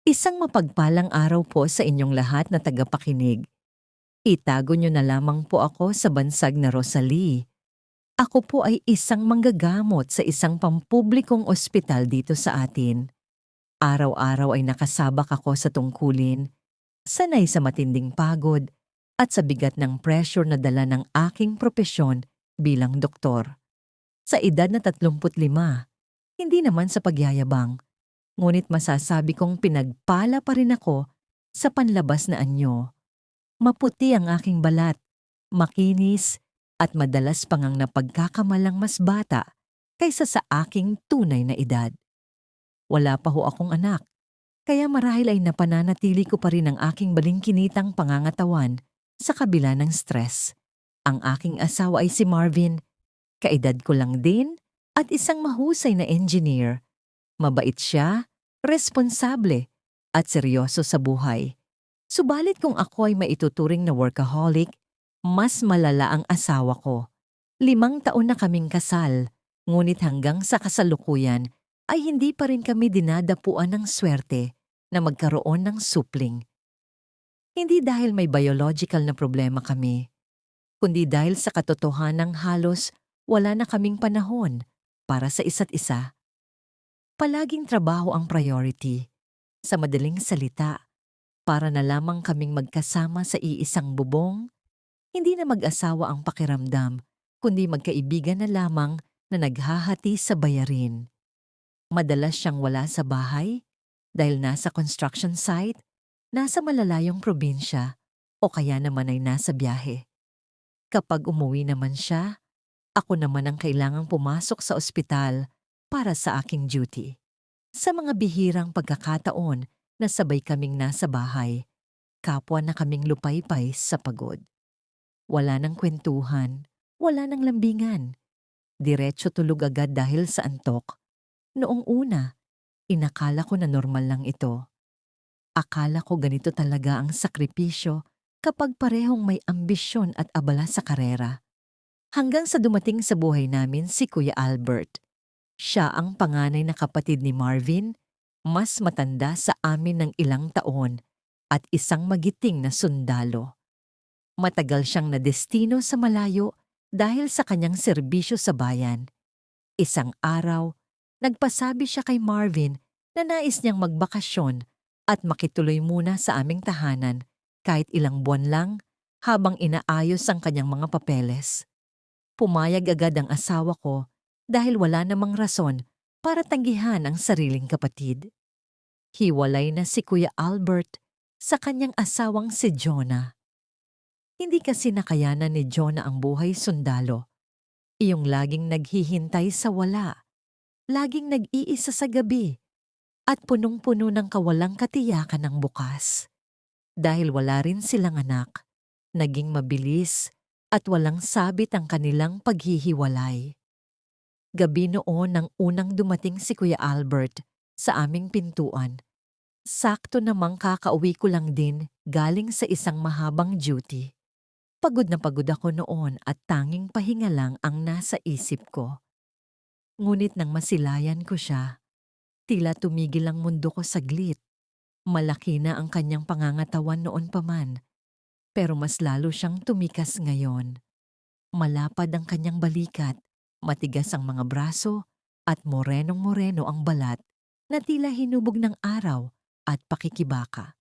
Isang mapagpalang araw po sa inyong lahat na tagapakinig. Itago niyo na lamang po ako sa bansag na Rosalie. Ako po ay isang manggagamot sa isang pampublikong ospital dito sa atin. Araw-araw ay nakasabak ako sa tungkulin, sanay sa matinding pagod at sa bigat ng pressure na dala ng aking propesyon bilang doktor. Sa edad na 35, hindi naman sa pagyayabang, ngunit masasabi kong pinagpala pa rin ako sa panlabas na anyo. Maputi ang aking balat, makinis, at madalas pang ang napagkakamalang mas bata kaysa sa aking tunay na edad. Wala pa ho akong anak, kaya marahil ay napananatili ko pa rin ang aking balingkinitang pangangatawan sa kabila ng stress. Ang aking asawa ay si Marvin, kaedad ko lang din at isang mahusay na engineer. Mabait siya, responsable, at seryoso sa buhay. Subalit kung ako ay maituturing na workaholic, mas malala ang asawa ko. 5 taon na kaming kasal, ngunit hanggang sa kasalukuyan ay hindi pa rin kami dinadapuan ng swerte na magkaroon ng supling. Hindi dahil may biological na problema kami, kundi dahil sa katotohanang halos wala na kaming panahon para sa isa't isa. Palaging trabaho ang priority. Sa madaling salita, para na lamang kaming magkasama sa iisang bubong, hindi na mag-asawa ang pakiramdam, kundi magkaibigan na lamang na naghahati sa bayarin. Madalas siyang wala sa bahay dahil nasa construction site, nasa malalayong probinsya, o kaya naman ay nasa biyahe. Kapag umuwi naman siya, ako naman ang kailangang pumasok sa ospital para sa aking duty. Sa mga bihirang pagkakataon na sabay kaming nasa bahay, kapwa na kaming lupaypay sa pagod. Wala nang kwentuhan, wala nang lambingan. Diretso tulog agad dahil sa antok. Noong una, inakala ko na normal lang ito. Akala ko ganito talaga ang sakripisyo kapag parehong may ambisyon at abala sa karera. Hanggang sa dumating sa buhay namin si Kuya Albert. Siya ang panganay na kapatid ni Marvin, mas matanda sa amin ng ilang taon at isang magiting na sundalo. Matagal siyang nadestino sa malayo dahil sa kanyang serbisyo sa bayan. Isang araw, nagpasabi siya kay Marvin na nais niyang magbakasyon at makituloy muna sa aming tahanan kahit ilang buwan lang habang inaayos ang kanyang mga papeles. Pumayag agad ang asawa ko dahil wala namang rason para tanggihan ang sariling kapatid. Hiwalay na si Kuya Albert sa kanyang asawang si Jonah. Hindi kasi nakayanan ni Jonah ang buhay sundalo. Iyong laging naghihintay sa wala, laging nag-iisa sa gabi, at punong-puno ng kawalang katiyakan ng bukas. Dahil wala rin silang anak, naging mabilis at walang sabit ang kanilang paghihiwalay. Gabi noon nang unang dumating si Kuya Albert sa aming pintuan. Sakto namang kakauwi ko lang din galing sa isang mahabang duty. Pagod na pagod ako noon at tanging pahinga lang ang nasa isip ko. Ngunit nang masilayan ko siya, tila tumigil ang mundo ko saglit. Malaki na ang kanyang pangangatawan noon pa man, pero mas lalo siyang tumikas ngayon. Malapad ang kanyang balikat, matigas ang mga braso, at morenong-moreno ang balat na tila hinubog ng araw at pakikibaka.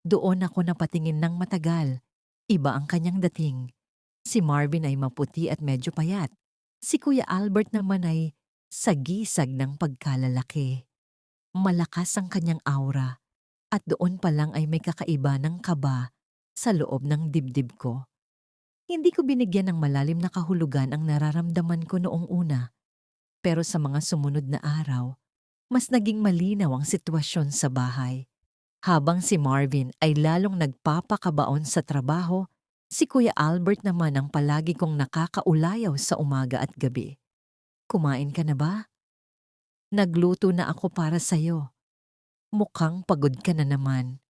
Doon ako napatingin ng matagal. Iba ang kanyang dating. Si Marvin ay maputi at medyo payat. Si Kuya Albert naman ay sagisag ng pagkalalaki. Malakas ang kanyang aura at doon pa lang ay may kakaiba ng kaba sa loob ng dibdib ko. Hindi ko binigyan ng malalim na kahulugan ang nararamdaman ko noong una. Pero sa mga sumunod na araw, mas naging malinaw ang sitwasyon sa bahay. Habang si Marvin ay lalong nagpapakabaon sa trabaho, si Kuya Albert naman ang palagi kong nakakaulayaw sa umaga at gabi. Kumain ka na ba? Nagluto na ako para sa'yo. Mukhang pagod ka na naman.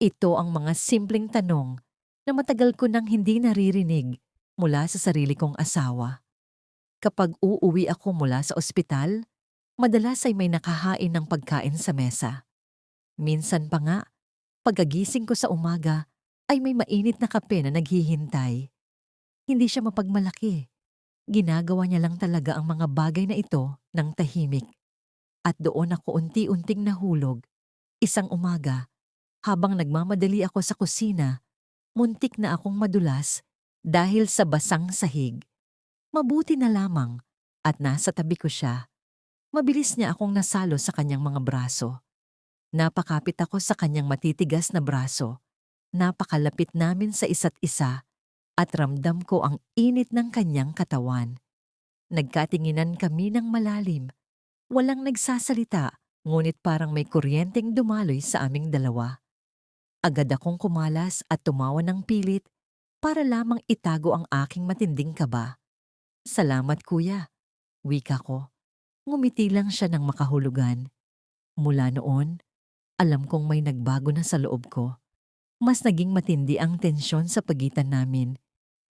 Ito ang mga simpleng tanong na matagal ko nang hindi naririnig mula sa sarili kong asawa. Kapag uuwi ako mula sa ospital, madalas ay may nakahain ng pagkain sa mesa. Minsan pa nga, pagkagising ko sa umaga, ay may mainit na kape na naghihintay. Hindi siya mapagmalaki. Ginagawa niya lang talaga ang mga bagay na ito ng tahimik. At doon ako unti-unting nahulog. Isang umaga, habang nagmamadali ako sa kusina, muntik na akong madulas dahil sa basang sahig. Mabuti na lamang at nasa tabi ko siya. Mabilis niya akong nasalo sa kanyang mga braso. Napakapit ako sa kanyang matitigas na braso. Napakalapit namin sa isa't isa at ramdam ko ang init ng kanyang katawan. Nagkatinginan kami ng malalim. Walang nagsasalita, ngunit parang may kuryenteng dumaloy sa aming dalawa. Agad akong kumalas at tumawa ng pilit para lamang itago ang aking matinding kaba. Salamat kuya, wika ko. Ngumiti lang siya ng makahulugan. Mula noon, alam kong may nagbago na sa loob ko. Mas naging matindi ang tensyon sa pagitan namin.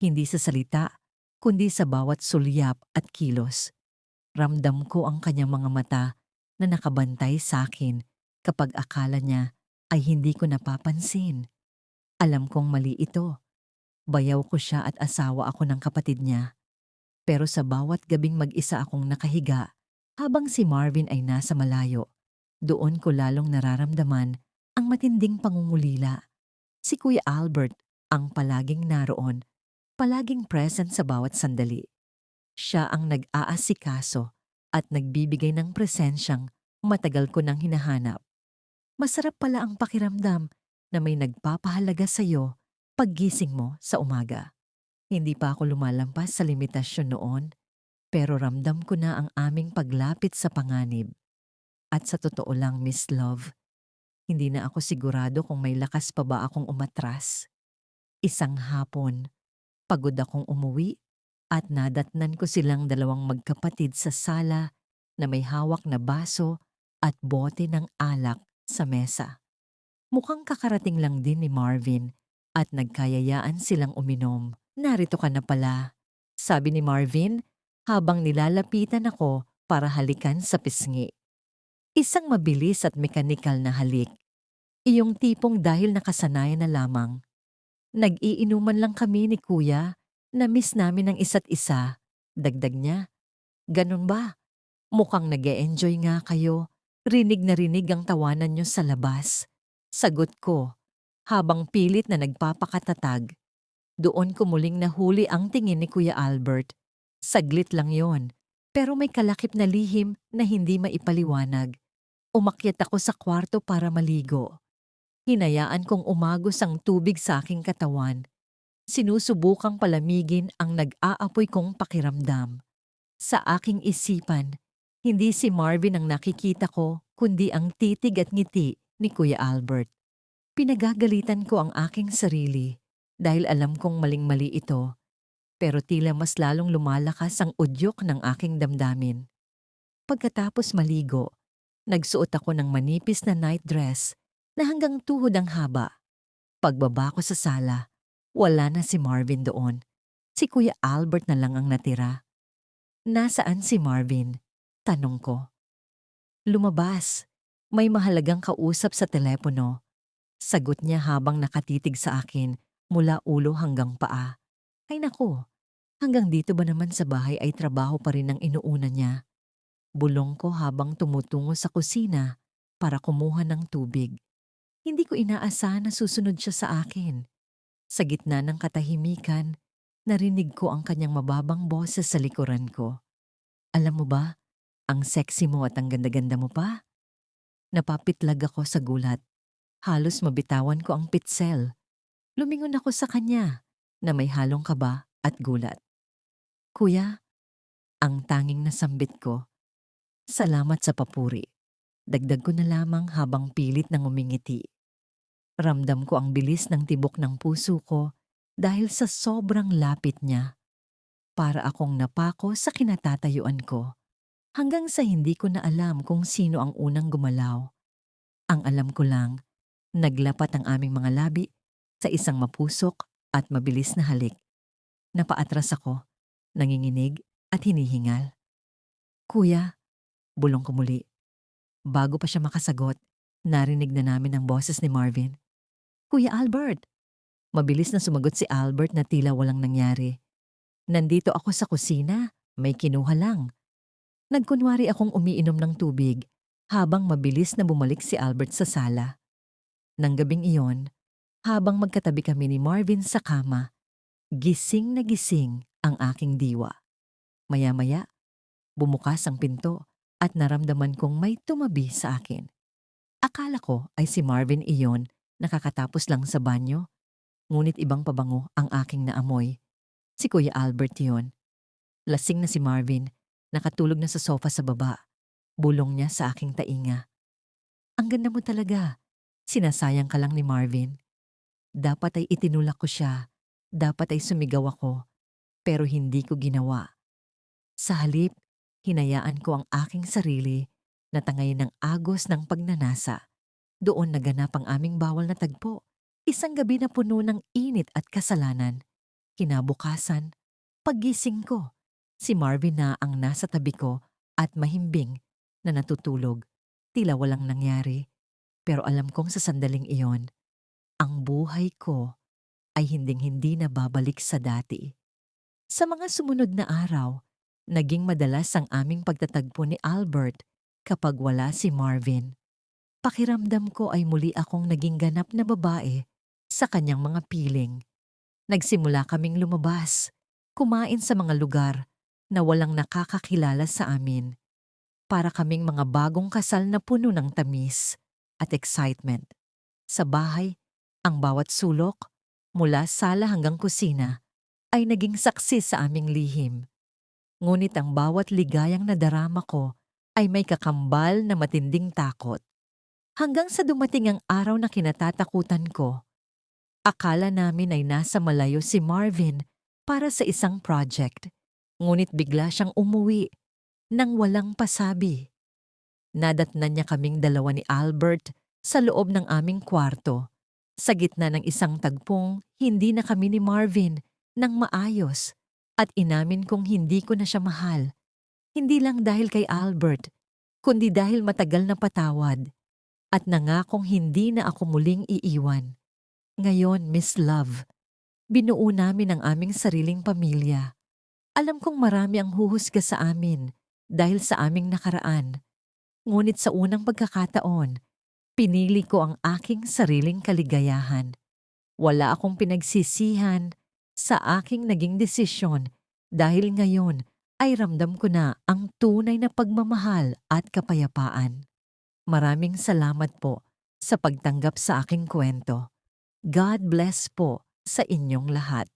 Hindi sa salita, kundi sa bawat sulyap at kilos. Ramdam ko ang kanyang mga mata na nakabantay sa akin kapag akala niya ay hindi ko napapansin. Alam kong mali ito. Bayaw ko siya at asawa ako ng kapatid niya. Pero sa bawat gabing mag-isa akong nakahiga, habang si Marvin ay nasa malayo, doon ko lalong nararamdaman ang matinding pangungulila. Si Kuya Albert ang palaging naroon, palaging present sa bawat sandali. Siya ang nag-aasikaso at nagbibigay ng presensyang matagal ko nang hinahanap. Masarap pala ang pakiramdam na may nagpapahalaga sa'yo paggising mo sa umaga. Hindi pa ako lumalampas sa limitasyon noon, pero ramdam ko na ang aming paglapit sa panganib. At sa totoo lang, Miss Love, hindi na ako sigurado kung may lakas pa ba akong umatras. Isang hapon, pagod akong umuwi at nadatnan ko silang dalawang magkapatid sa sala na may hawak na baso at bote ng alak sa mesa. Mukhang kakarating lang din ni Marvin at nagkayayaan silang uminom. Narito ka na pala, sabi ni Marvin habang nilalapitan ako para halikan sa pisngi. Isang mabilis at mekanikal na halik. Iyong tipong dahil nakasanayan na lamang. Nag-iinuman lang kami ni Kuya, na-miss namin ang isa't isa. Dagdag niya, ganun ba? Mukhang nag-e-enjoy nga kayo. Rinig na rinig ang tawanan niyo sa labas. Sagot ko, habang pilit na nagpapakatatag. Doon ko muling nahuli ang tingin ni Kuya Albert. Saglit lang yon, pero may kalakip na lihim na hindi maipaliwanag. Umakyat ako sa kwarto para maligo. Hinayaan kong umagos ang tubig sa aking katawan. Sinusubukang palamigin ang nag-aapoy kong pakiramdam. Sa aking isipan, hindi si Marvin ang nakikita ko, kundi ang titig at ngiti ni Kuya Albert. Pinagagalitan ko ang aking sarili dahil alam kong maling-mali ito, pero tila mas lalong lumalakas ang udyok ng aking damdamin. Pagkatapos maligo, nagsuot ako ng manipis na night dress na hanggang tuhod ang haba. Pagbaba ko sa sala, wala na si Marvin doon. Si Kuya Albert na lang ang natira. Nasaan si Marvin? Tanong ko. Lumabas. May mahalagang kausap sa telepono. Sagot niya habang nakatitig sa akin mula ulo hanggang paa. Ay nako, hanggang dito ba naman sa bahay ay trabaho pa rin ang inuuna niya? Bulong ko habang tumutungo sa kusina para kumuha ng tubig. Hindi ko inaasahan na susunod siya sa akin. Sa gitna ng katahimikan, narinig ko ang kanyang mababang boses sa likuran ko. Alam mo ba, ang sexy mo at ang ganda-ganda mo pa? Napapitlag ako sa gulat. Halos mabitawan ko ang pitsel. Lumingon ako sa kanya na may halong kaba at gulat. Kuya, ang tanging nasambit ko. Salamat sa papuri. Dagdag ko na lamang habang pilit nang umingiti. Ramdam ko ang bilis ng tibok ng puso ko dahil sa sobrang lapit niya. Para akong napako sa kinatatayuan ko. Hanggang sa hindi ko na alam kung sino ang unang gumalaw. Ang alam ko lang, naglapat ang aming mga labi sa isang mapusok at mabilis na halik. Napaatras ako, nanginginig at hinihingal. Kuya, bulong ko muli. Bago pa siya makasagot, Narinig na namin ang boses ni Marvin. Kuya Albert! Mabilis na sumagot si Albert na tila walang nangyari. Nandito ako sa kusina, may kinuha lang. Nagkunwari akong umiinom ng tubig habang mabilis na bumalik si Albert sa sala. Nang gabing iyon, habang magkatabi kami ni Marvin sa kama, gising na gising ang aking diwa. Maya-maya, bumukas ang pinto at naramdaman kong may tumabi sa akin. Akala ko ay si Marvin iyon nakakatapos lang sa banyo, ngunit ibang pabango ang aking naamoy. Si Kuya Albert iyon. Lasing na si Marvin, nakatulog na sa sofa sa baba. Bulong niya sa aking tainga. Ang ganda mo talaga. Sinasayang ka lang ni Marvin. Dapat ay itinulak ko siya. Dapat ay sumigaw ako. Pero hindi ko ginawa. Sa halip, hinayaan ko ang aking sarili na tangayin ng agos ng pagnanasa. Doon naganap ang aming bawal na tagpo. Isang gabi na puno ng init at kasalanan. Kinabukasan, paggising ko, si Marvin na ang nasa tabi ko at mahimbing na natutulog. Tila walang nangyari. Pero alam kong sa sandaling iyon, ang buhay ko ay hinding-hindi na babalik sa dati. Sa mga sumunod na araw, naging madalas ang aming pagtatagpo ni Albert kapag wala si Marvin. Pakiramdam ko ay muli akong naging ganap na babae sa kanyang mga piling. Nagsimula kaming lumabas, kumain sa mga lugar na walang nakakakilala sa amin. Para kaming mga bagong kasal na puno ng tamis at excitement. Sa bahay, ang bawat sulok, mula sala hanggang kusina, ay naging saksi sa aming lihim. Ngunit ang bawat ligayang nadarama ko ay may kakambal na matinding takot. Hanggang sa dumating ang araw na kinatatakutan ko, akala namin ay nasa malayo si Marvin para sa isang project. Ngunit bigla siyang umuwi nang walang pasabi. Nadatnan niya kaming dalawa ni Albert sa loob ng aming kwarto. Sa gitna ng isang tagpong, hindi na kami ni Marvin nang maayos at inamin kong hindi ko na siya mahal. Hindi lang dahil kay Albert, kundi dahil matagal na patawad at nangakong hindi na ako muling iiwan. Ngayon, Miss Love, binuo namin ang aming sariling pamilya. Alam kong marami ang huhusga sa amin dahil sa aming nakaraan. Ngunit sa unang pagkakataon, pinili ko ang aking sariling kaligayahan. Wala akong pinagsisihan sa aking naging desisyon dahil ngayon ay ramdam ko na ang tunay na pagmamahal at kapayapaan. Maraming salamat po sa pagtanggap sa aking kwento. God bless po sa inyong lahat.